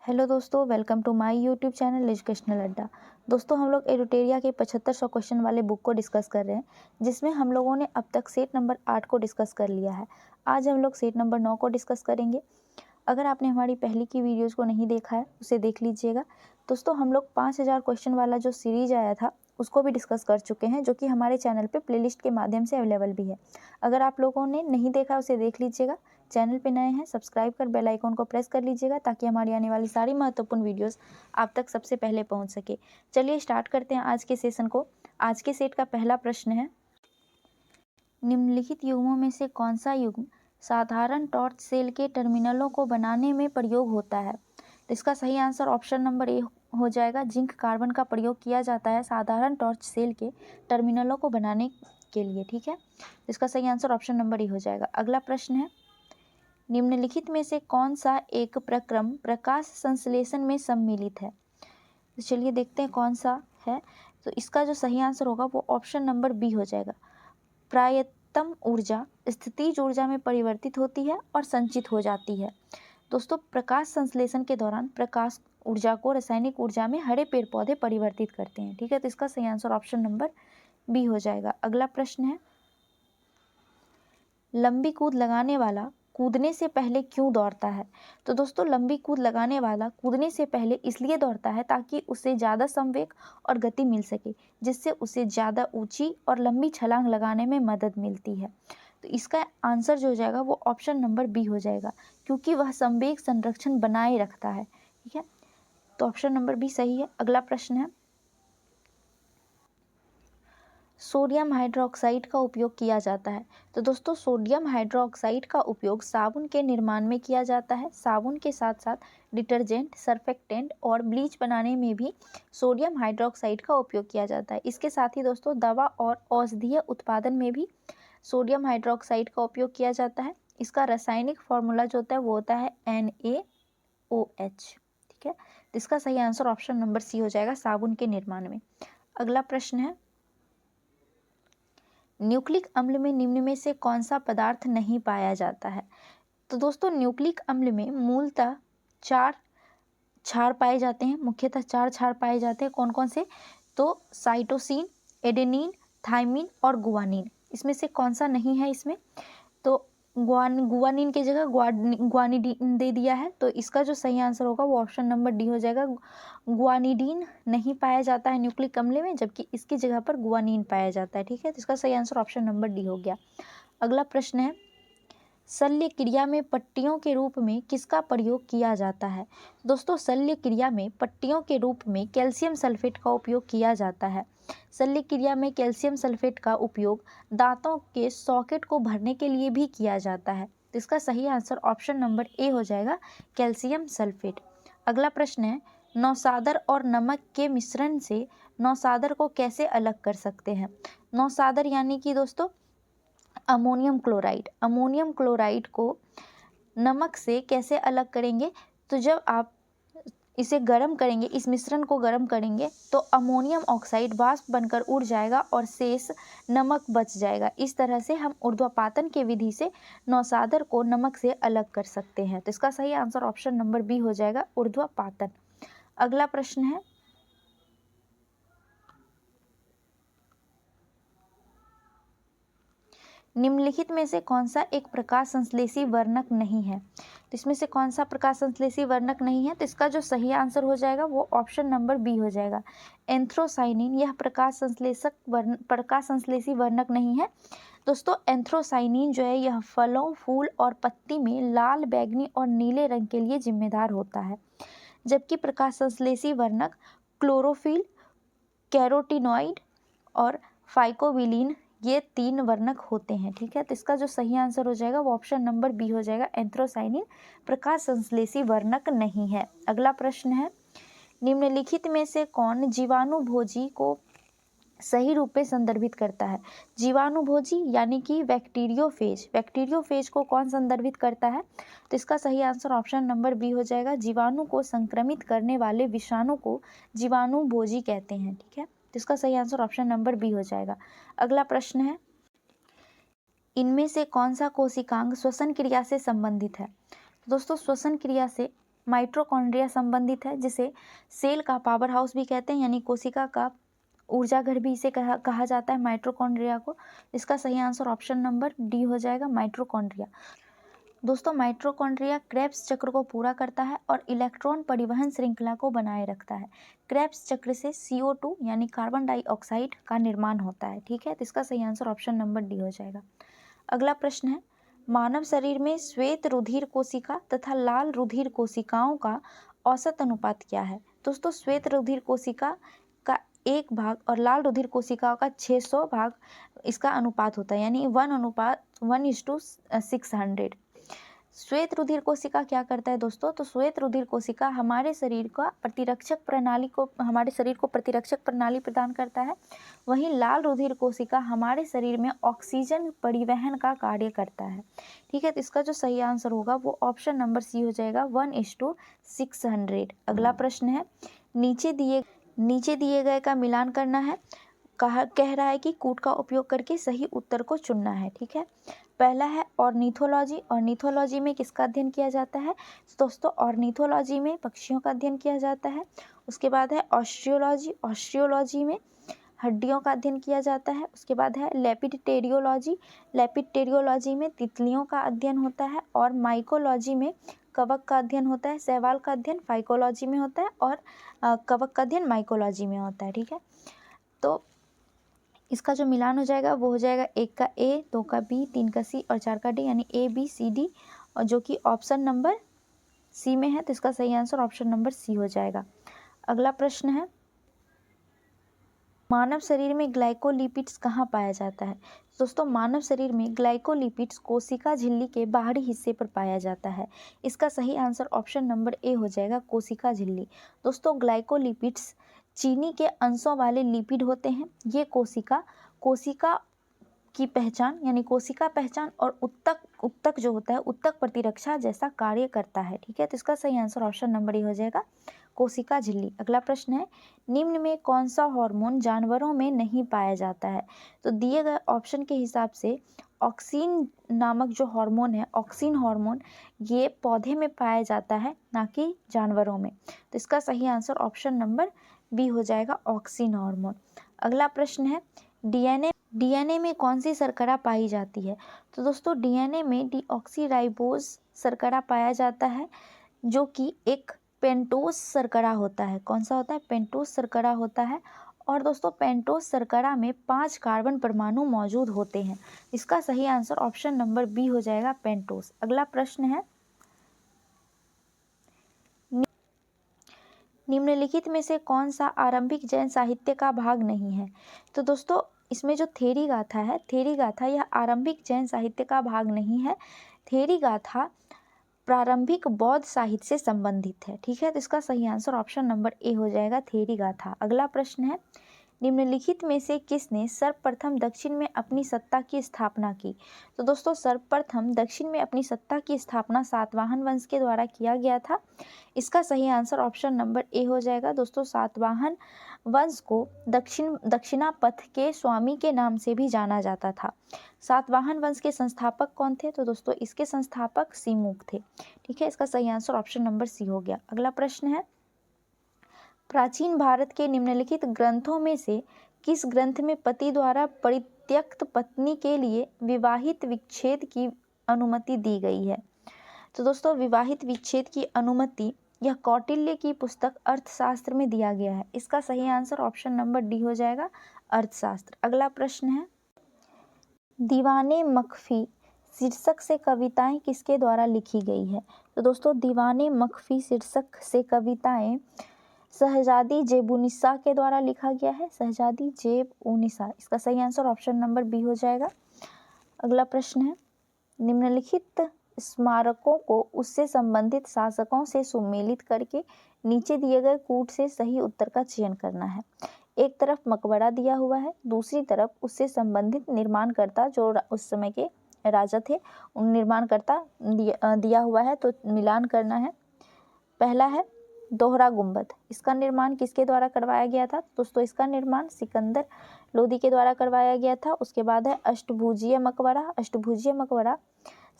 Hello दोस्तों, welcome to my YouTube channel educational Adda. दोस्तों, हम लोग एडुटेरिया के 7500 क्वेश्चन वाले बुक को डिस्कस कर रहे हैं, जिसमें हम लोगों ने अब तक सेट नंबर 8 को डिस्कस कर लिया है। आज हम लोग सेट नंबर 9 को डिस्कस करेंगे। अगर आपने हमारी पहले की वीडियोज़ को नहीं देखा है, उसे देख लीजिएगा। दोस्तों, हम लोग 5000 क्वेश्चन वाला जो सीरीज आया था उसको भी डिस्कस कर चुके हैं, जो कि हमारे चैनल पे प्लेलिस्ट के माध्यम से अवेलेबल भी है। अगर आप लोगों ने नहीं देखा उसे देख लीजिएगा। चैनल पे नए हैं, सब्सक्राइब कर बेल आइकन को प्रेस कर लीजिएगा, ताकि हमारी आने वाली सारी महत्वपूर्ण वीडियोस आप तक सबसे पहले पहुंच सके। चलिए स्टार्ट करते हैं आज के सेशन को। आज के सेट का पहला प्रश्न है, निम्नलिखित युग्मों में से कौन सा युग्म साधारण टॉर्च सेल के टर्मिनलों को बनाने में प्रयोग होता है? तो इसका सही आंसर ऑप्शन नंबर ए हो जाएगा। जिंक कार्बन का प्रयोग किया जाता है साधारण टॉर्च सेल के टर्मिनलों को बनाने के लिए। ठीक है, इसका सही आंसर ऑप्शन नंबर ए हो जाएगा। अगला प्रश्न है, निम्नलिखित में से कौन सा एक प्रक्रम प्रकाश संश्लेषण में सम्मिलित है? तो चलिए देखते हैं कौन सा है। तो इसका जो सही आंसर होगा वो ऑप्शन नंबर बी हो जाएगा। प्रायतम ऊर्जा स्थितिज ऊर्जा में परिवर्तित होती है और संचित हो जाती है। दोस्तों, प्रकाश संश्लेषण के दौरान प्रकाश ऊर्जा को रासायनिक ऊर्जा में हरे पेड़ पौधे परिवर्तित करते हैं। ठीक है, तो इसका सही आंसर ऑप्शन नंबर बी हो जाएगा। अगला प्रश्न है, लंबी कूद लगाने वाला कूदने से पहले क्यों दौड़ता है? तो दोस्तों, लंबी कूद लगाने वाला कूदने से पहले इसलिए दौड़ता है ताकि उसे ज़्यादा संवेग और गति मिल सके, जिससे उसे ज़्यादा ऊंची और लंबी छलांग लगाने में मदद मिलती है। तो इसका आंसर जो हो जाएगा वो ऑप्शन नंबर बी हो जाएगा, क्योंकि वह संवेग संरक्षण बनाए रखता है। ठीक है, तो ऑप्शन नंबर बी सही है। अगला प्रश्न है, सोडियम हाइड्रोक्साइड का उपयोग किया जाता है। तो दोस्तों, सोडियम हाइड्रोक्साइड का उपयोग साबुन के निर्माण में किया जाता है। साबुन के साथ साथ डिटर्जेंट, सर्फेक्टेंट और ब्लीच बनाने में भी सोडियम हाइड्रोक्साइड का उपयोग किया जाता है। इसके साथ ही दोस्तों, दवा और औषधीय उत्पादन में भी सोडियम हाइड्रोक्साइड का उपयोग किया जाता है। इसका रासायनिक फॉर्मूला जो होता है वो होता है NaOH। ठीक है, तो इसका सही आंसर ऑप्शन नंबर सी हो जाएगा, साबुन के निर्माण में। अगला प्रश्न है, न्यूक्लिक अम्ल में निम्न में से कौन सा पदार्थ नहीं पाया जाता है? तो दोस्तों, न्यूक्लिक अम्ल में मूलतः 4 क्षार पाए जाते हैं। मुख्यतः 4 क्षार पाए जाते हैं। कौन कौन से? तो साइटोसिन, एडेनिन, थाइमिन और गुआनिन। इसमें से कौन सा नहीं है इसमें? तो गुआनिन की जगह ग्वानिडीन दे दिया है। तो इसका जो सही आंसर होगा वो ऑप्शन नंबर डी हो जाएगा। ग्वानिडीन नहीं पाया जाता है न्यूक्लिक अम्ल में, जबकि इसकी जगह पर गुआनिन पाया जाता है। ठीक है, तो इसका सही आंसर ऑप्शन नंबर डी हो गया। अगला प्रश्न है, शल्य क्रिया में पट्टियों के रूप में किसका प्रयोग किया जाता है? दोस्तों, शल्य क्रिया में पट्टियों के रूप में कैल्शियम सल्फेट का उपयोग किया जाता है। शल्य क्रिया में कैल्शियम सल्फेट का उपयोग दांतों के सॉकेट को भरने के लिए भी किया जाता है। तो इसका सही आंसर ऑप्शन नंबर ए हो जाएगा, कैल्शियम सल्फेट। अगला प्रश्न है, नौसादर और नमक के मिश्रण से नौसादर को कैसे अलग कर सकते हैं? नौसादर यानी कि दोस्तों अमोनियम क्लोराइड। अमोनियम क्लोराइड को नमक से कैसे अलग करेंगे? तो जब आप इसे गर्म करेंगे, इस मिश्रण को गर्म करेंगे, तो अमोनियम ऑक्साइड वाष्प बनकर उड़ जाएगा और शेष नमक बच जाएगा। इस तरह से हम ऊर्ध्वपातन के विधि से नौसादर को नमक से अलग कर सकते हैं। तो इसका सही आंसर ऑप्शन नंबर बी हो जाएगा, ऊर्ध्वपातन। अगला प्रश्न है, निम्नलिखित में से कौन सा एक प्रकाश संश्लेषी वर्णक नहीं है? तो इसमें से कौन सा प्रकाश संश्लेषी वर्णक नहीं है? तो इसका जो सही आंसर हो जाएगा वो ऑप्शन नंबर बी हो जाएगा, एंथ्रोसाइनिन। यह प्रकाश संश्लेषी वर्णक नहीं है। दोस्तों, एंथ्रोसाइनिन जो है यह फलों, फूल और पत्ती में लाल, बैंगनी और नीले रंग के लिए जिम्मेदार होता है, जबकि प्रकाश संश्लेषी वर्णक क्लोरोफिल, कैरोटीनॉइड और फाइकोबिलिन ये 3 वर्णक होते हैं। ठीक है, तो इसका जो सही आंसर हो जाएगा वो ऑप्शन नंबर बी हो जाएगा, एंथ्रोसाइनिन प्रकाश संश्लेषी वर्णक नहीं है। अगला प्रश्न है, निम्नलिखित में से कौन जीवाणुभोजी को सही रूप में संदर्भित करता है? जीवाणुभोजी यानी कि बैक्टीरियोफेज। बैक्टीरियोफेज को कौन संदर्भित करता है? तो इसका सही आंसर ऑप्शन नंबर बी हो जाएगा, जीवाणु को संक्रमित करने वाले विषाणु को जीवाणुभोजी कहते हैं। ठीक है, तो इसका सही आंसर ऑप्शन नंबर बी हो जाएगा। अगला प्रश्न है, इनमें से कौन सा कोशिकांग श्वसन क्रिया से संबंधित है? दोस्तों, श्वसन क्रिया से माइटोकॉन्ड्रिया संबंधित है, जिसे सेल का पावर हाउस भी कहते हैं, यानी कोशिका का ऊर्जा घर भी इसे कहा जाता है माइटोकॉन्ड्रिया को। इसका सही आंसर ऑप्शन नंबर डी हो जाएगा, माइटोकॉन्ड्रिया। दोस्तों माइटोकॉन्ड्रिया क्रेब्स चक्र को पूरा करता है और इलेक्ट्रॉन परिवहन श्रृंखला को बनाए रखता है। क्रेब्स चक्र से CO2 यानी कार्बन डाइऑक्साइड का निर्माण होता है। ठीक है, तो इसका सही आंसर ऑप्शन नंबर डी हो जाएगा। अगला प्रश्न है, मानव शरीर में श्वेत रुधिर कोशिका तथा लाल रुधिर कोशिकाओं का औसत अनुपात क्या है? दोस्तों श्वेत रुधिर कोशिका का 1 भाग और लाल रुधिर कोशिकाओं का 600 भाग इसका अनुपात होता है, यानी 1:600। श्वेत रुधिर कोशिका क्या करता है दोस्तों? तो श्वेत रुधिर कोशिका हमारे शरीर को प्रतिरक्षक प्रणाली प्रदान करता है। वहीं लाल रुधिर कोशिका हमारे शरीर में ऑक्सीजन परिवहन का कार्य करता है। ठीक है, तो इसका जो सही आंसर होगा वो ऑप्शन नंबर सी हो जाएगा, 1:600। अगला प्रश्न है, नीचे दिए गए का मिलान करना है। कह रहा है कि कूट का उपयोग करके सही उत्तर को चुनना है। ठीक है, पहला है ऑर्निथोलॉजी। ऑर्निथोलॉजी में किसका अध्ययन किया जाता है? तो दोस्तों ऑर्निथोलॉजी में पक्षियों का अध्ययन किया जाता है। उसके बाद है ऑस्ट्रियोलॉजी। ऑस्ट्रियोलॉजी में हड्डियों का अध्ययन किया जाता है। उसके बाद है लेपिडटेरियोलॉजी। लेपिडटेरियोलॉजी में तितलियों का अध्ययन होता है। और माइकोलॉजी में कवक का अध्ययन होता है। शैवाल का अध्ययन फाइकोलॉजी में होता है और कवक का अध्ययन माइकोलॉजी में होता है। ठीक है, तो इसका जो मिलान हो जाएगा वो हो जाएगा 1 का ए, 2 का बी, 3 का सी और 4 का डी, यानी ABCD, और जो कि ऑप्शन नंबर सी में है। तो इसका सही आंसर ऑप्शन नंबर सी हो जाएगा। अगला प्रश्न है, मानव शरीर में ग्लाइकोलिपिड्स कहाँ पाया जाता है? दोस्तों मानव शरीर में ग्लाइकोलिपिड्स कोशिका झिल्ली के बाहरी हिस्से पर पाया जाता है। इसका सही आंसर ऑप्शन नंबर ए हो जाएगा, कोशिका झिल्ली। दोस्तों ग्लाइकोलिपिड्स चीनी के अंशों वाले लिपिड होते हैं। ये कोशिका की पहचान यानी कोशिका पहचान और उत्तक जो होता है उत्तक प्रतिरक्षा जैसा कार्य करता है। ठीक है, तो इसका सही आंसर ऑप्शन नंबर ए हो जाएगा, कोशिका झिल्ली। अगला प्रश्न है, निम्न में कौन सा हार्मोन जानवरों में नहीं पाया जाता है? तो दिए गए ऑप्शन के हिसाब से ऑक्सिन नामक जो हार्मोन है, ऑक्सिन हार्मोन, ये पौधे में पाया जाता है, ना कि जानवरों में। तो इसका सही आंसर ऑप्शन नंबर बी हो जाएगा, ऑक्सिन हार्मोन। अगला प्रश्न है, डीएनए में कौन सी शर्करा पाई जाती है? तो दोस्तों डीएनए में डीऑक्सीराइबोज शर्करा पाया जाता है, जो कि एक पेंटोस शर्करा होता है। कौन सा होता है? पेंटोस शर्करा होता है। और दोस्तों पेंटोस शर्करा में 5 कार्बन परमाणु मौजूद होते हैं। इसका सही आंसर ऑप्शन नंबर बी हो जाएगा, पेंटोस। अगला प्रश्न है, निम्नलिखित में से कौन सा आरंभिक जैन साहित्य का भाग नहीं है? तो दोस्तों इसमें जो थेरी गाथा है, थेरी गाथा यह आरंभिक जैन साहित्य का भाग नहीं है। थेरी गाथा प्रारंभिक बौद्ध साहित्य से संबंधित है। ठीक है, तो इसका सही आंसर ऑप्शन नंबर ए हो जाएगा, थेरी गाथा। अगला प्रश्न है, निम्नलिखित में से किसने सर्वप्रथम दक्षिण में अपनी सत्ता की स्थापना की? तो दोस्तों सर्वप्रथम दक्षिण में अपनी सत्ता की स्थापना सातवाहन वंश के द्वारा किया गया था। इसका सही आंसर ऑप्शन नंबर ए हो जाएगा। दोस्तों सातवाहन वंश को दक्षिणापथ के स्वामी के नाम से भी जाना जाता था। सातवाहन वंश के संस्थापक कौन थे? तो दोस्तों इसके संस्थापक सीमुख थे। ठीक है, इसका सही आंसर ऑप्शन नंबर सी हो गया। अगला प्रश्न है, प्राचीन भारत के निम्नलिखित ग्रंथों में से किस ग्रंथ में पति द्वारा परित्यक्त पत्नी के लिए विवाहित विच्छेद की अनुमति दी गई है? तो दोस्तों विवाहित विच्छेद की अनुमति यह कौटिल्य की पुस्तक अर्थशास्त्र में दिया गया है। इसका सही आंसर ऑप्शन नंबर डी हो जाएगा, अर्थशास्त्र। अगला प्रश्न है, दीवाने मखफी शीर्षक से कविताएं किसके द्वारा लिखी गई है? तो दोस्तों दीवाने मखफी शीर्षक से कविताएं शहजादी जेबुनिसा के द्वारा लिखा गया है, शहजादी जेबुनिसा। इसका सही आंसर ऑप्शन नंबर बी हो जाएगा। अगला प्रश्न है, निम्नलिखित स्मारकों को उससे संबंधित शासकों से सुमेलित करके नीचे दिए गए कूट से सही उत्तर का चयन करना है। एक तरफ मकबरा दिया हुआ है, दूसरी तरफ उससे संबंधित निर्माणकर्ता जो उस समय के राजा थे उन निर्माणकर्ता दिया हुआ है, तो मिलान करना है। पहला है दोहरा गुंबद, इसका निर्माण किसके द्वारा करवाया गया था? दोस्तों इसका निर्माण सिकंदर लोदी के द्वारा करवाया गया था। उसके बाद है अष्टभुजीय मकबरा। अष्टभुजीय मकबरा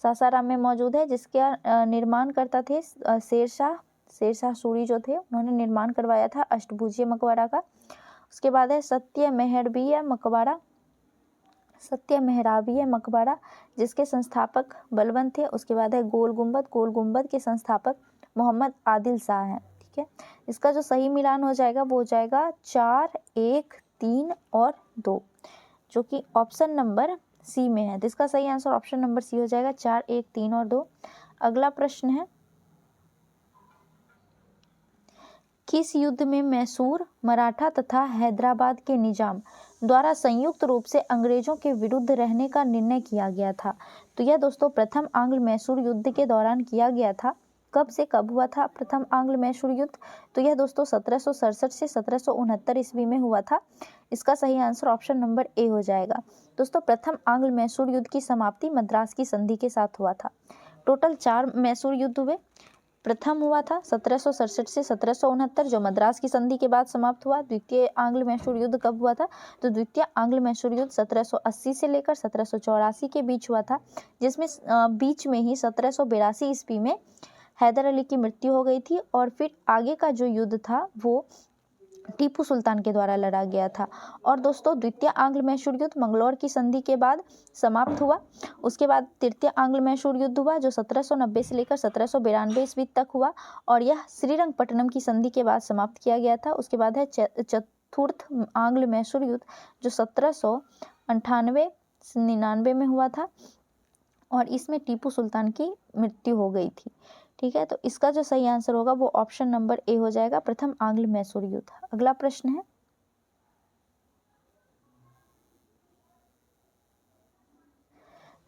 सासाराम में मौजूद है, जिसके निर्माण करता थे शेरशाह शेरशाह सूरी जो थे उन्होंने निर्माण करवाया था अष्टभुजीय मकबरा का। उसके बाद है सत्य मेहराबिया मकबरा जिसके संस्थापक बलवंत थे। उसके बाद है गोल गुंबद के संस्थापक मोहम्मद आदिल शाह हैं। ठीक है, इसका जो सही मिलान हो जाएगा वो हो जाएगा 4, 1, 3 और 2, जो कि ऑप्शन नंबर सी में है। तो इसका सही आंसर ऑप्शन नंबर सी हो जाएगा 4, 1, 3 और 2। अगला प्रश्न है, किस युद्ध में मैसूर, मराठा तथा हैदराबाद के निजाम द्वारा संयुक्त रूप से अंग्रेजों के विरुद्ध रहने का निर्णय किया गया था? तो यह दोस्तों प्रथम आंग्ल मैसूर युद्ध के दौरान किया गया था। कब से कब हुआ था प्रथम आंग्ल मैसूर युद्ध? तो यह दोस्तों 1767 से 1769 ईस्वी में हुआ था। इसका सही आंसर ऑप्शन नंबर ए हो जाएगा। दोस्तों प्रथम आंग्ल मैसूर युद्ध की समाप्ति मद्रास की संधि के साथ हुआ था। टोटल 4 मैसूर युद्ध हुए। प्रथम हुआ था 1767 से 1769 जो मद्रास की संधि के बाद समाप्त हुआ। द्वितीय आंग्ल मैसूर युद्ध कब हुआ था? तो द्वितीय आंग्ल मैसूर युद्ध 1780 से लेकर 1784 के बीच हुआ था, जिसमें बीच में ही 1782 ईस्वी में हैदर अली की मृत्यु हो गई थी और फिर आगे का जो युद्ध था वो टीपू सुल्तान के द्वारा लड़ा गया था। और दोस्तों द्वितीय आंग्ल मैसूर युद्ध मंगलौर की संधि के बाद समाप्त हुआ। उसके बाद तृतीय आंग्ल मैसूर युद्ध हुआ जो 1790 से लेकर 1792 ईस्वी तक हुआ और यह श्रीरंगपट्टनम की संधि के बाद समाप्त किया गया था। उसके बाद है चतुर्थ आंग्ल मैसूर युद्ध जो 1798-99 में हुआ था और इसमें टीपू सुल्तान की मृत्यु हो गई थी। ठीक है, तो इसका जो सही आंसर होगा वो ऑप्शन नंबर ए हो जाएगा, प्रथम आंग्ल मैसूर युद्ध। अगला प्रश्न है,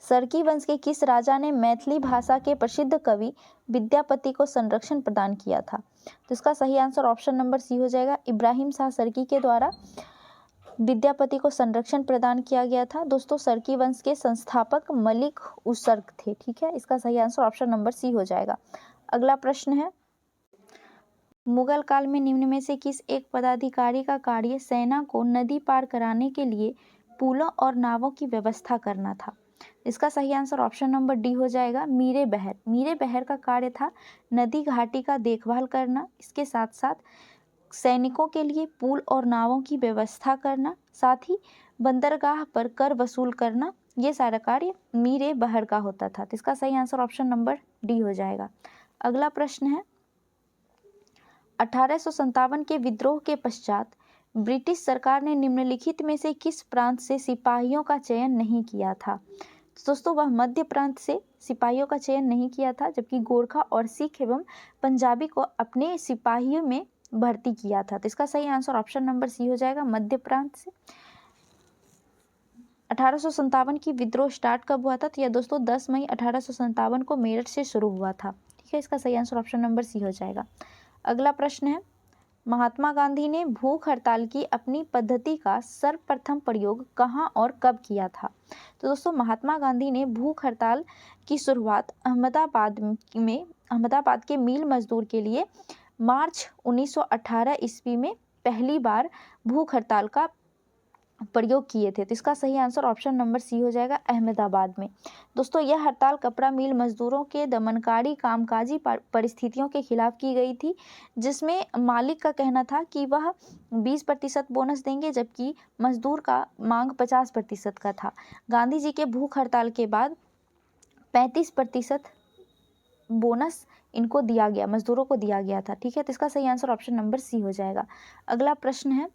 सरकी वंश के किस राजा ने मैथिली भाषा के प्रसिद्ध कवि विद्यापति को संरक्षण प्रदान किया था? तो इसका सही आंसर ऑप्शन नंबर सी हो जाएगा, इब्राहिम शाह सरकी के द्वारा विद्यापति को संरक्षण प्रदान किया गया था। दोस्तों सरकी वंश के संस्थापक मलिक उसर्ग थे। ठीक है, इसका सही आंसर ऑप्शन नंबर सी हो जाएगा। अगला प्रश्न है, मुगल काल में निम्न में से किस एक पदाधिकारी का कार्य सेना को नदी पार कराने के लिए पुलों और नावों की व्यवस्था करना था? इसका सही आंसर ऑप्शन नंबर डी हो जाएगा, मीरे बहर का कार्य था नदी घाटी का देखभाल करना, इसके साथ साथ सैनिकों के लिए पुल और नावों की व्यवस्था करना, साथ ही बंदरगाह पर कर वसूल करना, ये सारा कार्य मीरे बहर का होता था। तो इसका सही आंसर ऑप्शन नंबर डी हो जाएगा। अगला प्रश्न है, 1857 के विद्रोह के पश्चात ब्रिटिश सरकार ने निम्नलिखित में से किस प्रांत से सिपाहियों का चयन नहीं किया था? तो दोस्तों वह मध्य प्रांत से सिपाहियों का चयन नहीं किया था, जबकि गोरखा और सिख एवं पंजाबी को अपने सिपाहियों में भर्ती किया था। तो इसका सही आंसर ऑप्शन नंबर सी हो जाएगा, मध्य प्रांत से। 1857 की विद्रोह स्टार्ट कब हुआ था? तो यह दोस्तों 10 मई 1857 को मेरठ से शुरू हुआ था। ठीक है, इसका सही आंसर ऑप्शन नंबर सी हो जाएगा। अगला प्रश्न है, महात्मा गांधी ने भूख हड़ताल की अपनी पद्धति का सर्वप्रथम प्रयोग कहाँ और कब किया था? तो दोस्तों महात्मा गांधी ने भूख हड़ताल की शुरुआत अहमदाबाद के मील मजदूर के लिए मार्च 1918 ईस्वी में पहली बार भूख हड़ताल का प्रयोग किए थे। तो इसका सही आंसर ऑप्शन नंबर सी हो जाएगा, अहमदाबाद में। दोस्तों यह हड़ताल कपड़ा मिल मजदूरों के दमनकारी कामकाजी परिस्थितियों के खिलाफ की गई थी, जिसमें मालिक का कहना था कि वह 20% बोनस देंगे, जबकि मजदूर का मांग 50% का था। गांधी जी के भूख हड़ताल के बाद 35% बोनस इनको दिया गया, मजदूरों को दिया गया था। ठीक है, तो इसका सही आंसर ऑप्शन नंबर सी हो जाएगा। अगला प्रश्न है,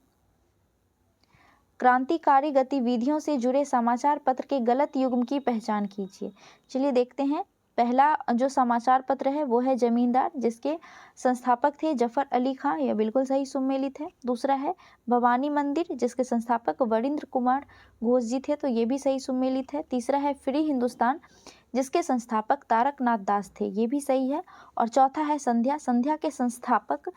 क्रांतिकारी गतिविधियों से जुड़े समाचार पत्र के गलत युग्म की पहचान कीजिए। चलिए देखते हैं। पहला जो समाचार पत्र है वो है जमींदार, जिसके संस्थापक थे जफर अली खां, यह बिल्कुल सही सुमेलित है। दूसरा है भवानी मंदिर, जिसके संस्थापक वरिंद्र कुमार घोष जी थे, तो ये भी सही सुमेलित है। तीसरा है फ्री हिंदुस्तान, जिसके संस्थापक तारकनाथ दास थे, ये भी सही है। और चौथा है संध्या के संस्थापक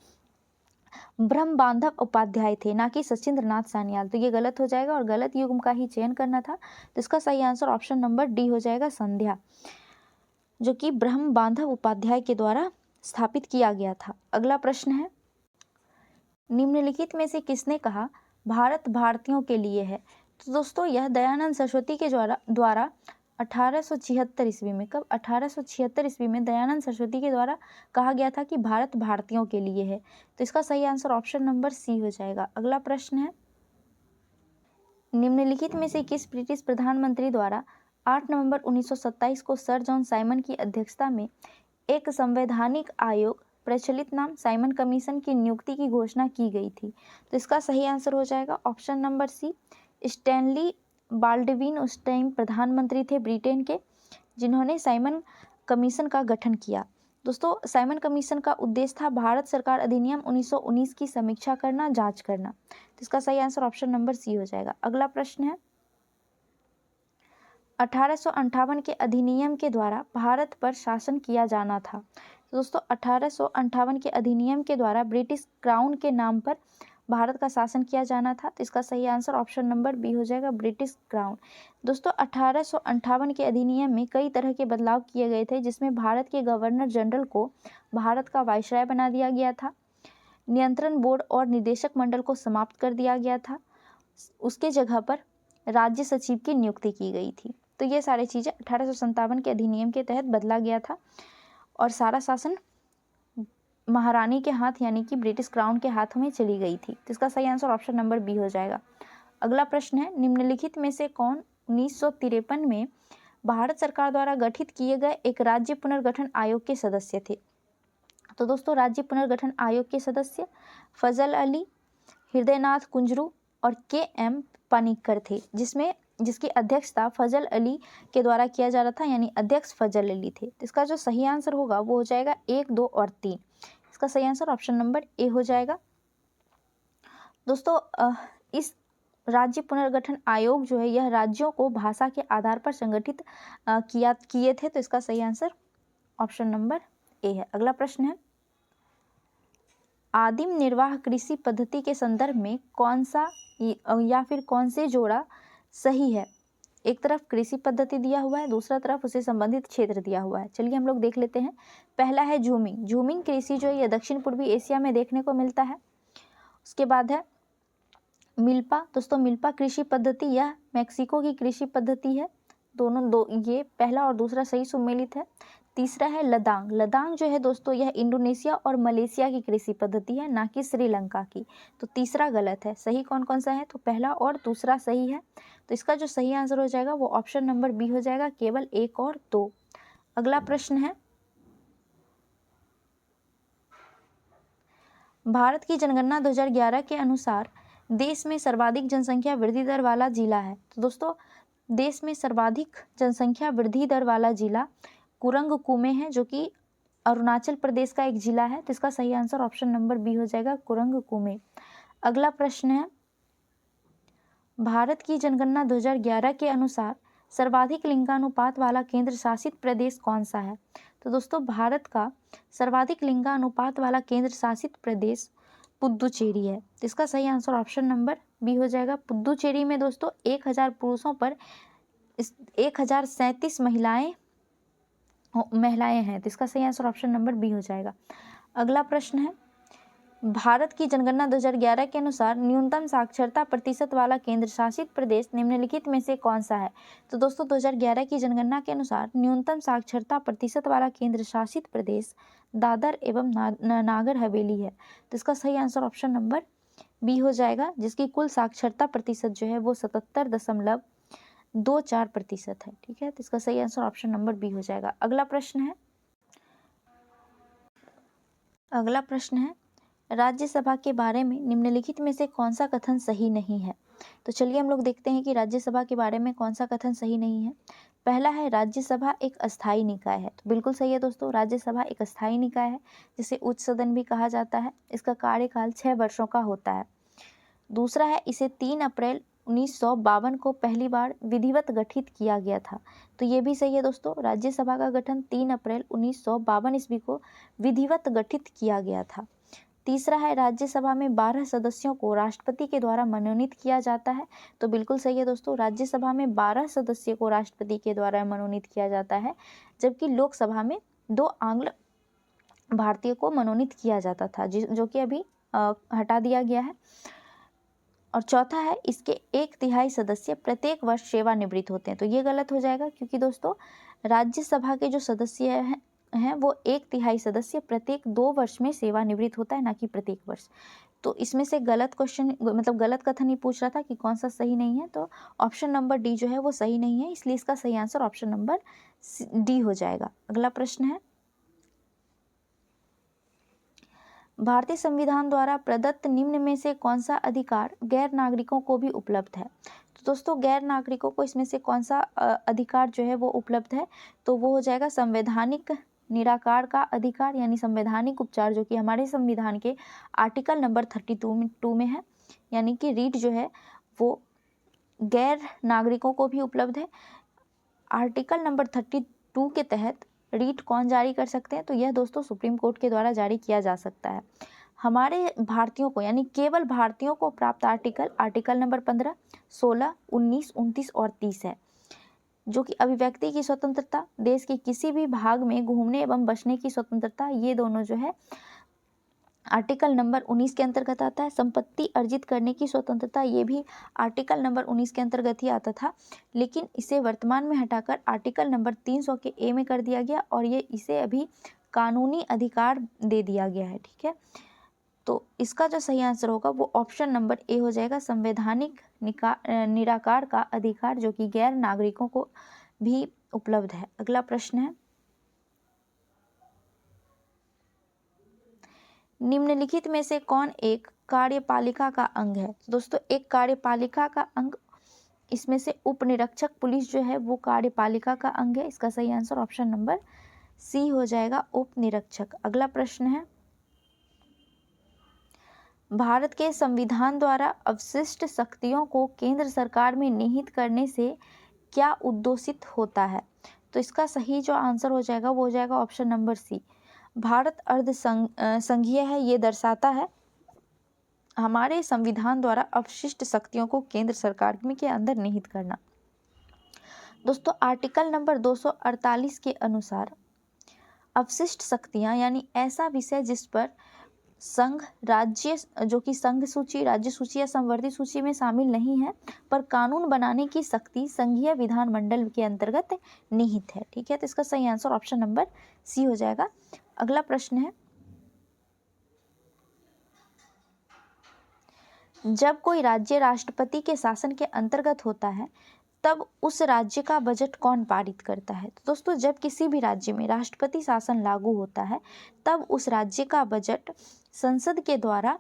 ब्रह्म बांधव उपाध्याय थे, ना कि सचिंद्र नाथ सान्याल। तो ये गलत हो जाएगा और गलत युग्म का ही चयन करना था। तो इसका सही आंसर ऑप्शन नंबर डी हो जाएगा, संध्या, जो कि ब्रह्म बांधव उपाध्याय के द्वारा स्थापित किया गया था। अगला प्रश्न है, निम्नलिखित में से किसने कहा भारत भारतीयों के लिए है? तो दोस्तों यह दयानंद सरस्वती के द्वारा 1876 ईस्वी में। कब? 1876 ईस्वी में दयानंद सरस्वती के द्वारा कहा गया था कि भारत भारतीयों के लिए है। तो इसका सही आंसर ऑप्शन नंबर सी हो जाएगा। अगला प्रश्न है, निम्नलिखित में से किस ब्रिटिश प्रधानमंत्री द्वारा 8 नवंबर 1927 को सर जॉन साइमन की अध्यक्षता में एक संवैधानिक आयोग प्रचलित नाम साइमन कमीशन की नियुक्ति की घोषणा की गई थी? तो इसका सही आंसर हो जाएगा option number C, Stanley Baldwin उस टाइम प्रधानमंत्री थे ब्रिटेन के, जिन्होंने साइमन कमीशन का गठन किया। दोस्तों, साइमन कमीशन का उद्देश्य था भारत सरकार अधिनियम 1919 की समीक्षा करना, जांच करना। तो इसका सही आंसर ऑप्शन नंबर सी हो जाएगा। अगला प्रश्न है, 1858 के अधिनियम के द्वारा भारत पर शासन किया जाना था। तो दोस्तों, 1858 के अधिनियम के द्वारा ब्रिटिश क्राउन के नाम पर भारत का शासन किया जाना था। तो इसका सही आंसर ऑप्शन नंबर बी हो जाएगा, ब्रिटिश क्राउन। दोस्तों, 1858 के अधिनियम में कई तरह के बदलाव किए गए थे, जिसमें भारत के गवर्नर जनरल को भारत का वायसराय बना दिया गया था, नियंत्रण बोर्ड और निदेशक मंडल को समाप्त कर दिया गया था, उसके जगह पर राज्य सचिव की नियुक्ति की गई थी। तो ये सारी चीज़ें 1857 के अधिनियम के तहत बदला गया था और सारा शासन महारानी के हाथ यानी कि ब्रिटिश क्राउन के हाथों में चली गई थी। तो इसका सही आंसर ऑप्शन नंबर बी हो जाएगा। अगला प्रश्न है, निम्नलिखित में से कौन 1953 में भारत सरकार द्वारा गठित किए गए एक राज्य पुनर्गठन आयोग के सदस्य थे? तो दोस्तों, राज्य पुनर्गठन आयोग के सदस्य फजल अली, हृदयनाथ कुंजरू और के.एम. पानिक्कर थे, जिसकी अध्यक्षता फजल अली के द्वारा किया जा रहा था, यानी अध्यक्ष फजल अली थे। तो इसका जो सही आंसर होगा वो हो जाएगा 1, 2 और 3। इसका सही आंसर ऑप्शन नंबर ए हो जाएगा। दोस्तों, इस राज्य पुनर्गठन आयोग जो है यह राज्यों को भाषा के आधार पर संगठित किए थे। तो इसका सही आंसर ऑप्शन नंबर ए है। अगला प्रश्न है, आदिम निर्वाह कृषि पद्धति के संदर्भ में कौन सा या फिर कौन से जोड़ा सही है? एक तरफ कृषि पद्धति दिया हुआ है, दूसरा तरफ उसे संबंधित क्षेत्र दिया हुआ है। चलिए हम लोग देख लेते हैं। पहला है झूमिंग। झूमिंग कृषि जो है यह दक्षिण पूर्वी एशिया में देखने को मिलता है। उसके बाद है मिल्पा। दोस्तों, मिल्पा कृषि पद्धति यह मैक्सिको की कृषि पद्धति है। ये पहला और दूसरा सही सुमेलित है। तीसरा है लदांग। लदांग जो है दोस्तों यह इंडोनेशिया और मलेशिया की कृषि पद्धति है, ना कि श्रीलंका की। तो तीसरा गलत है। सही कौन कौन सा है? तो पहला और दूसरा सही है। तो इसका जो सही आंसर हो जाएगा वो ऑप्शन नंबर बी हो जाएगा, केवल 1 और 2। अगला प्रश्न है, भारत की जनगणना 2011 के अनुसार देश में सर्वाधिक जनसंख्या वृद्धि दर वाला जिला है। तो दोस्तों, देश में सर्वाधिक जनसंख्या वृद्धि दर वाला जिला कुरंग कुमे है, जो कि अरुणाचल प्रदेश का एक जिला है। तो इसका सही आंसर ऑप्शन नंबर बी हो जाएगा, कुरंग कुमे। अगला प्रश्न है, भारत की जनगणना 2011 के अनुसार सर्वाधिक लिंगानुपात वाला केंद्र शासित प्रदेश कौन सा है? तो दोस्तों, भारत का सर्वाधिक लिंगानुपात वाला केंद्र शासित प्रदेश पुद्दुचेरी है। तो इसका सही आंसर ऑप्शन नंबर बी हो जाएगा। पुद्दुचेरी में दोस्तों 1000 पुरुषों पर 1037 महिलाएं हैं। तो इसका सही आंसर ऑप्शन नंबर बी हो जाएगा। अगला प्रश्न है, भारत की जनगणना 2011 के अनुसार न्यूनतम साक्षरता प्रतिशत वाला केंद्र शासित प्रदेश निम्नलिखित में से कौन सा है? तो दोस्तों, 2011 की जनगणना के अनुसार न्यूनतम साक्षरता प्रतिशत वाला केंद्र शासित प्रदेश दादर एवं नागर हवेली है। तो इसका सही आंसर ऑप्शन नंबर बी हो जाएगा, जिसकी कुल साक्षरता प्रतिशत जो है वो 77.24% है। ठीक है, तो इसका सही आंसर ऑप्शन नंबर बी हो जाएगा। अगला प्रश्न है, राज्यसभा के बारे में निम्नलिखित में से कौन सा कथन सही नहीं है? तो चलिए हम लोग देखते हैं कि राज्यसभा के बारे में कौन सा कथन सही नहीं है। पहला है, राज्यसभा एक अस्थायी निकाय है। तो बिल्कुल सही है दोस्तों, राज्यसभा एक अस्थायी निकाय है, जिसे उच्च सदन भी कहा जाता है। इसका कार्यकाल 6 वर्षों का होता है। दूसरा है, इसे 3 अप्रैल 1952 को पहली बार विधिवत गठित किया गया था। तो ये भी सही है दोस्तों, राज्यसभा का गठन 3 अप्रैल 1952 ईस्वी को विधिवत गठित किया गया था। तीसरा है, राज्यसभा में 12 सदस्यों को राष्ट्रपति के द्वारा मनोनीत किया जाता है। तो बिल्कुल सही है दोस्तों, राज्यसभा में 12 सदस्यों को राष्ट्रपति के द्वारा मनोनीत किया जाता है, जबकि लोकसभा में 2 आंग्ल भारतीय को मनोनीत किया जाता था, जो कि अभी हटा दिया गया है। और चौथा है इसके 1/3 सदस्य प्रत्येक वर्ष सेवानिवृत्त होते हैं। तो ये गलत हो जाएगा, क्योंकि दोस्तों राज्यसभा के जो सदस्य हैं वो 1/3 सदस्य प्रत्येक 2 वर्ष में सेवानिवृत्त होता है, ना कि प्रत्येक वर्ष। तो इसमें से गलत क्वेश्चन, मतलब गलत कथन ही पूछ रहा था कि कौन सा सही नहीं है, तो ऑप्शन नंबर डी जो है वो सही नहीं है, इसलिए इसका सही आंसर ऑप्शन नंबर डी हो जाएगा। अगला प्रश्न है, भारतीय संविधान द्वारा प्रदत्त निम्न में से कौन सा अधिकार गैर नागरिकों को भी उपलब्ध है। तो दोस्तों गैर नागरिकों को इसमें से कौन सा अधिकार जो है वो उपलब्ध है, तो वो हो जाएगा संवैधानिक निराकार का अधिकार, यानी संवैधानिक उपचार, जो कि हमारे संविधान के आर्टिकल नंबर 32 में है, यानी कि रीट जो है वो गैर नागरिकों को भी उपलब्ध है। आर्टिकल नंबर 32 के तहत रीट कौन जारी कर सकते हैं, तो यह दोस्तों सुप्रीम कोर्ट के द्वारा जारी किया जा सकता है। हमारे भारतीयों को, यानी केवल भारतीयों को प्राप्त आर्टिकल नंबर 15, 16, 19, 29 और 30 है, जो कि अभिव्यक्ति की स्वतंत्रता, देश के किसी भी भाग में घूमने एवं बसने की स्वतंत्रता, ये दोनों जो है आर्टिकल नंबर 19 के अंतर्गत आता है। संपत्ति अर्जित करने की स्वतंत्रता, ये भी आर्टिकल नंबर 19 के अंतर्गत ही आता था, लेकिन इसे वर्तमान में हटाकर आर्टिकल नंबर 300 के ए में कर दिया गया और ये इसे अभी कानूनी अधिकार दे दिया गया है। ठीक है, तो इसका जो सही आंसर होगा वो ऑप्शन नंबर ए हो जाएगा, संवैधानिक निराकार का अधिकार, जो कि गैर नागरिकों को भी उपलब्ध है। अगला प्रश्न है, निम्नलिखित में से कौन एक कार्यपालिका का अंग है। दोस्तों एक कार्यपालिका का अंग, इसमें से उप निरीक्षक पुलिस जो है वो कार्यपालिका का अंग है। इसका सही आंसर ऑप्शन नंबर सी हो जाएगा, उप निरीक्षक। अगला प्रश्न है, भारत के संविधान द्वारा अवशिष्ट शक्तियों को केंद्र सरकार में निहित करने से क्या उद्देशित होता है। तो इसका सही जो आंसर हो जाएगा वो हो जाएगा ऑप्शन नंबर सी, भारत अर्ध संघीय है, ये दर्शाता है हमारे संविधान द्वारा अवशिष्ट शक्तियों को केंद्र सरकार में के अंदर निहित करना। दोस्तों आर्टिकल नंबर 248 के अनुसार अवशिष्ट शक्तियां, यानी ऐसा विषय जिस पर संघ, राज्य, जो कि संघ सूची, राज्य सूची या संवर्धित सूची में शामिल नहीं है, पर कानून बनाने की शक्ति संघीय विधानमंडल के अंतर्गत निहित है। ठीक है, तो इसका सही आंसर ऑप्शन नंबर सी हो जाएगा। अगला प्रश्न है, जब कोई राज्य राष्ट्रपति के शासन के अंतर्गत होता है तब उस राज्य का बजट कौन पारित करता है। तो दोस्तों जब किसी भी राज्य में राष्ट्रपति शासन लागू होता है तब उस राज्य का बजट संसद के द्वारा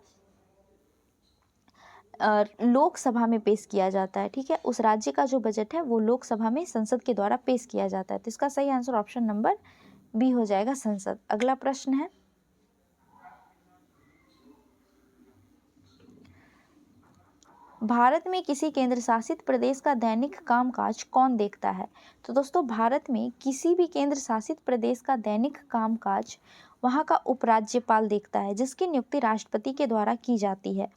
लोकसभा में पेश किया जाता है। ठीक है, उस राज्य का जो बजट है वो लोकसभा में संसद के द्वारा पेश किया जाता है। तो इसका सही आंसर ऑप्शन नंबर बी हो जाएगा, संसद। अगला प्रश्न है, भारत में किसी केंद्र शासित प्रदेश का दैनिक कामकाज कौन देखता है। तो दोस्तों भारत में किसी भी केंद्र शासित प्रदेश का दैनिक कामकाज वहाँ का उपराज्यपाल देखता है, जिसकी नियुक्ति राष्ट्रपति के द्वारा की जाती है।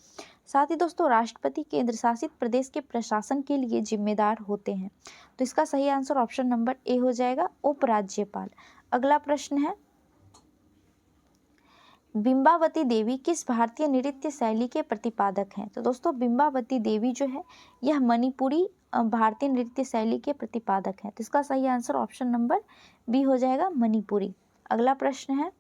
साथ ही दोस्तों राष्ट्रपति केंद्र शासित प्रदेश के प्रशासन के लिए जिम्मेदार होते हैं। तो इसका सही आंसर ऑप्शन नंबर ए हो जाएगा, उपराज्यपाल। अगला प्रश्न है, बिंबावती देवी किस भारतीय नृत्य शैली के प्रतिपादक हैं। तो दोस्तों बिंबावती देवी जो है यह मणिपुरी भारतीय नृत्य शैली के प्रतिपादक हैं। तो इसका सही आंसर ऑप्शन नंबर बी हो जाएगा, मणिपुरी। अगला प्रश्न है,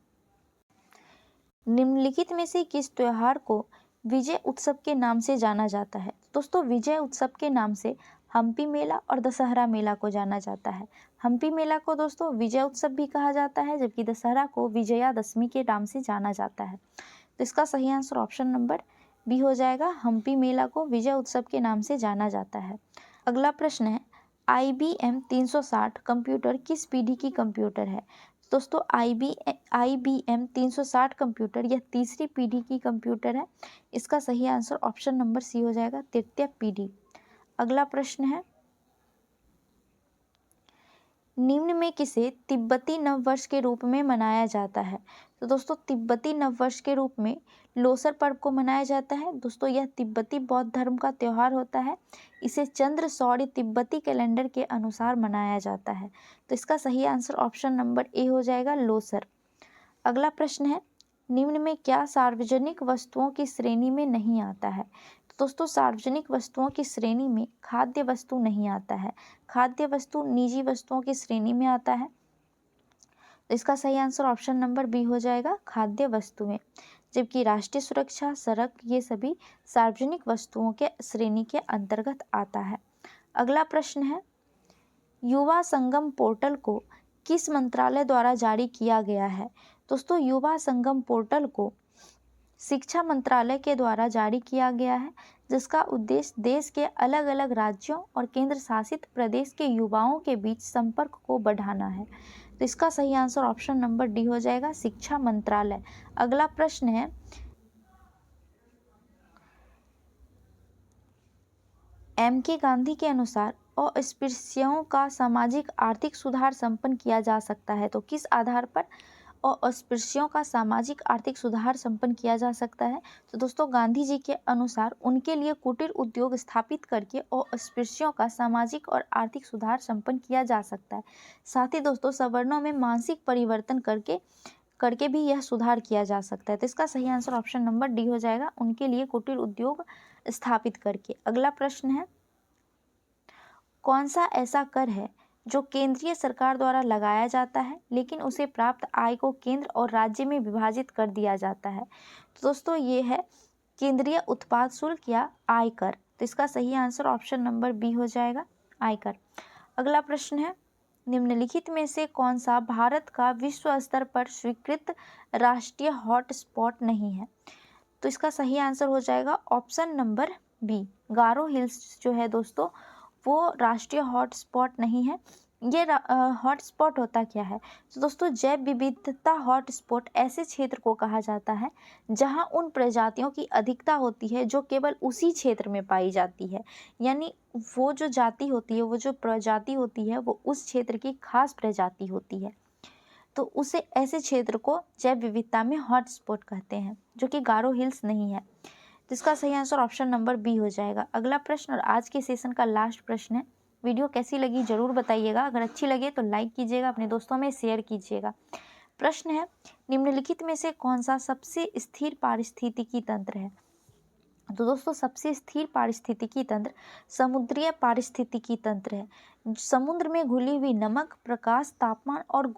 निम्नलिखित में से किस त्योहार को विजय उत्सव के नाम से जाना जाता है। दोस्तों विजय उत्सव के नाम से हम्पी मेला और दशहरा मेला को जाना जाता है। हम्पी मेला को दोस्तों विजय उत्सव भी कहा जाता है, जबकि दशहरा को विजयादशमी के नाम से जाना जाता है। तो इसका सही आंसर ऑप्शन नंबर बी हो जाएगा, हम्पी मेला को विजय उत्सव के नाम से जाना जाता है। अगला प्रश्न है, IBM 360 कंप्यूटर किस पीढ़ी की कंप्यूटर है। दोस्तों IBM 360 कंप्यूटर यह तीसरी पीढ़ी की कंप्यूटर है। इसका सही आंसर ऑप्शन नंबर सी हो जाएगा, तृतीय पीढ़ी। अगला प्रश्न है, निम्न में किसे तिब्बती नववर्ष के रूप में मनाया जाता है। तो दोस्तों तिब्बती नववर्ष के रूप में लोसर पर्व को मनाया जाता है। दोस्तों यह तिब्बती बौद्ध धर्म का त्यौहार होता है। इसे चंद्र सौर्य तिब्बती कैलेंडर के अनुसार मनाया जाता है। तो इसका सही आंसर ऑप्शन नंबर ए हो जाएगा, लोसर। अगला प्रश्न है, निम्न में क्या सार्वजनिक वस्तुओं की श्रेणी में नहीं आता है। दोस्तों सार्वजनिक वस्तुओं की श्रेणी में खाद्य वस्तु नहीं आता है। खाद्य वस्तु निजी वस्तुओं की श्रेणी में आता है। तो इसका सही आंसर ऑप्शन नंबर बी हो जाएगा, खाद्य वस्तुएं। जबकि राष्ट्रीय सुरक्षा, सड़क, ये सभी सार्वजनिक वस्तुओं के श्रेणी के अंतर्गत आता है। अगला प्रश्न है, युवा संगम पोर्टल को किस मंत्रालय द्वारा जारी किया गया है? दोस्तों युवा संगम पोर्टल को शिक्षा मंत्रालय के द्वारा जारी किया गया है, जिसका उद्देश्य देश के अलग अलग राज्यों और केंद्र शासित प्रदेश के युवाओं के बीच संपर्क को बढ़ाना है। तो इसका सही आंसर ऑप्शन नंबर डी हो जाएगा, शिक्षा मंत्रालय। अगला प्रश्न है, एम.के. गांधी के अनुसार अस्पृश्यों का सामाजिक आर्थिक सुधार संपन्न किया जा सकता है। तो किस आधार पर अस्पृश्यों का सामाजिक आर्थिक सुधार संपन्न किया जा सकता है? तो दोस्तों गांधी जी के अनुसार उनके लिए कुटीर उद्योग स्थापित करके अस्पृश्यों का सामाजिक और आर्थिक सुधार संपन्न किया जा सकता है। साथ ही दोस्तों सवर्णों में मानसिक परिवर्तन करके भी यह सुधार किया जा सकता है। तो इसका सही आंसर ऑप्शन नंबर डी हो जाएगा, उनके लिए कुटीर उद्योग स्थापित करके। अगला प्रश्न है, कौन सा ऐसा कर है जो केंद्रीय सरकार द्वारा लगाया जाता है लेकिन उसे प्राप्त आय को केंद्र और राज्य में विभाजित कर दिया जाता है? तो दोस्तों ये है केंद्रीय उत्पाद शुल्क या आयकर। तो इसका सही आंसर ऑप्शन नंबर बी हो जाएगा, आयकर। अगला प्रश्न है, निम्नलिखित में से कौन सा भारत का विश्व स्तर पर स्वीकृत राष्ट्रीय हॉटस्पॉट नहीं है? तो इसका सही आंसर हो जाएगा ऑप्शन नंबर बी, गारो हिल्स जो है दोस्तों वो राष्ट्रीय हॉटस्पॉट नहीं है। ये हॉटस्पॉट होता क्या है? तो दोस्तों जैव विविधता हॉटस्पॉट ऐसे क्षेत्र को कहा जाता है जहां उन प्रजातियों की अधिकता होती है जो केवल उसी क्षेत्र में पाई जाती है। यानी वो जो जाति होती है, वो जो प्रजाति होती है, वो उस क्षेत्र की खास प्रजाति होती है। तो उसे ऐसे क्षेत्र को जैव विविधता में हॉटस्पॉट कहते हैं, जो कि गारो हिल्स नहीं है। तो इसका सही आंसर ऑप्शन नंबर बी हो जाएगा। अगला प्रश्न और आज के सेशन का लास्ट प्रश्न है, वीडियो कैसी लगी जरूर बताइएगा। अगर अच्छी लगे तो लाइक कीजिएगा, अपने दोस्तों में शेयर कीजिएगा। प्रश्न है, निम्नलिखित में से कौन सा सबसे स्थिर पारिस्थितिकी तंत्र है? तो दोस्तों सबसे स्थिर पारिस्थितिकी तंत्र समुद्रीय पारिस्थितिकी तंत्र है। समुद्र में घुली हुई नमक, प्रकाश, तापमान और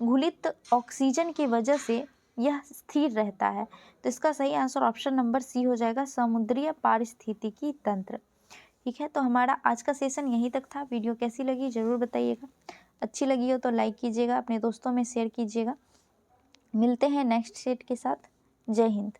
घुलित ऑक्सीजन की वजह से यह स्थिर रहता है। तो इसका सही आंसर ऑप्शन नंबर सी हो जाएगा, समुद्रीय पारिस्थितिकी तंत्र। ठीक है, तो हमारा आज का सेशन यहीं तक था। वीडियो कैसी लगी जरूर बताइएगा। अच्छी लगी हो तो लाइक कीजिएगा, अपने दोस्तों में शेयर कीजिएगा। मिलते हैं नेक्स्ट सेट के साथ। जय हिंद।